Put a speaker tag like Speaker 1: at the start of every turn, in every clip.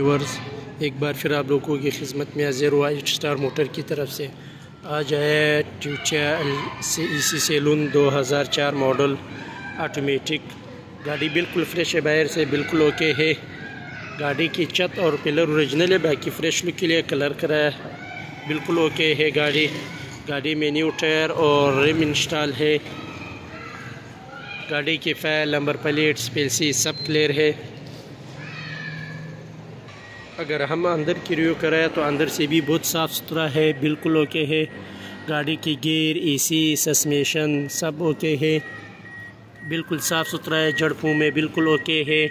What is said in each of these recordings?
Speaker 1: Viewers, एक बार फिर आप लोगों की खिदमत में हाजिर हुआ स्टार मोटर की तरफ से। आज है ईसी सैलून 2004 मॉडल ऑटोमेटिक। गाड़ी बिल्कुल फ्रेश है, बाहर से बिल्कुल ओके है। गाड़ी की छत और पिलर ओरिजिनल है, बाकी फ्रेश लुक के लिए कलर करा है, बिल्कुल ओके है। गाड़ी में न्यू टायर और रिम इंस्टॉल है। गाड़ी की फाइल, नंबर प्लेट, स्पेसी सब क्लियर है। अगर हम अंदर की रिव्यू कराए तो अंदर से भी बहुत साफ़ सुथरा है, बिल्कुल ओके है। गाड़ी की गियर, एसी, सस्पेंशन सब ओके है, बिल्कुल साफ़ सुथरा है। जड़फू में बिल्कुल ओके है।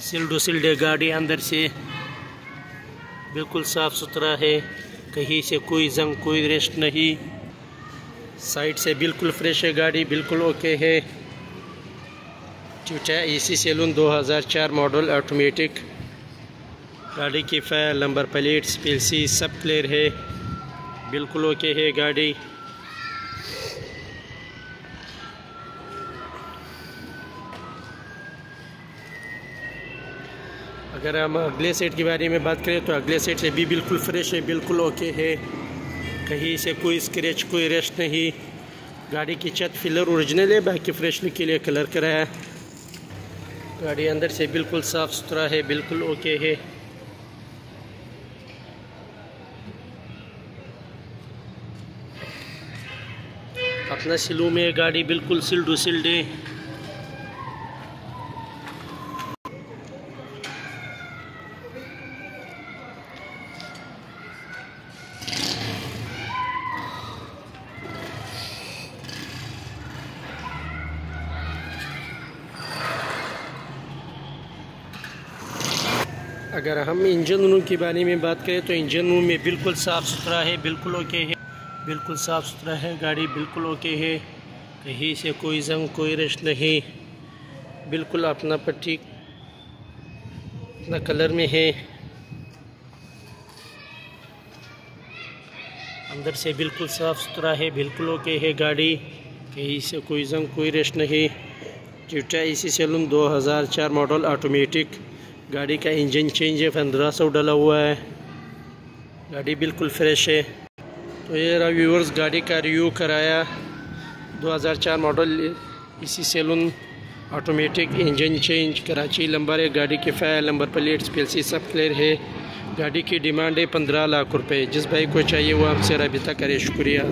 Speaker 1: सिल्ड गाड़ी अंदर से बिल्कुल साफ़ सुथरा है, कहीं से कोई जंग कोई रेस्ट नहीं। साइड से बिल्कुल फ्रेश है, गाड़ी बिल्कुल ओके है। EC saloon 2004 model automatic. गाड़ी की फाइल, नंबर प्लेट, स्पेसी सब क्लियर है, बिल्कुल ओके है गाड़ी। अगर हम अगले सेट के बारे में बात करें तो अगले सेट से भी बिल्कुल फ्रेश है, बिल्कुल ओके है, कहीं से कोई स्क्रैच कोई रेस्ट नहीं। गाड़ी की छत फिलर ओरिजिनल है, बाकी फ्रेश लुक के लिए कलर करा है। गाड़ी अंदर से बिल्कुल साफ़ सुथरा है, बिल्कुल ओके है। अपना सिलू में गाड़ी बिल्कुल सिल्ड है। अगर हम इंजन रूम के बारे में बात करें तो इंजन रूम में बिल्कुल साफ़ सुथरा है, बिल्कुल ओके है, बिल्कुल साफ़ सुथरा है। गाड़ी बिल्कुल ओके है, कहीं से कोई जंग कोई रेस्ट नहीं, बिल्कुल अपना पट्टी अपना कलर में है। अंदर से बिल्कुल साफ़ सुथरा है, बिल्कुल ओके है गाड़ी, कहीं से कोई जंग कोई रेस्ट नहीं। EC saloon 2004 model automatic. गाड़ी का इंजन चेंज है, 1500 डाला हुआ है। गाड़ी बिल्कुल फ्रेश है। तो ये रहा व्यूअर्स, गाड़ी का रिव्यू कराया। 2004 model EC saloon automatic, engine change, Karachi number है। गाड़ी की फाइल, नंबर प्लेट, स्पेसी सब क्लियर है। गाड़ी की डिमांड है 15 लाख रुपए। जिस भाई को चाहिए वो हमसे रब्ता करे। शुक्रिया।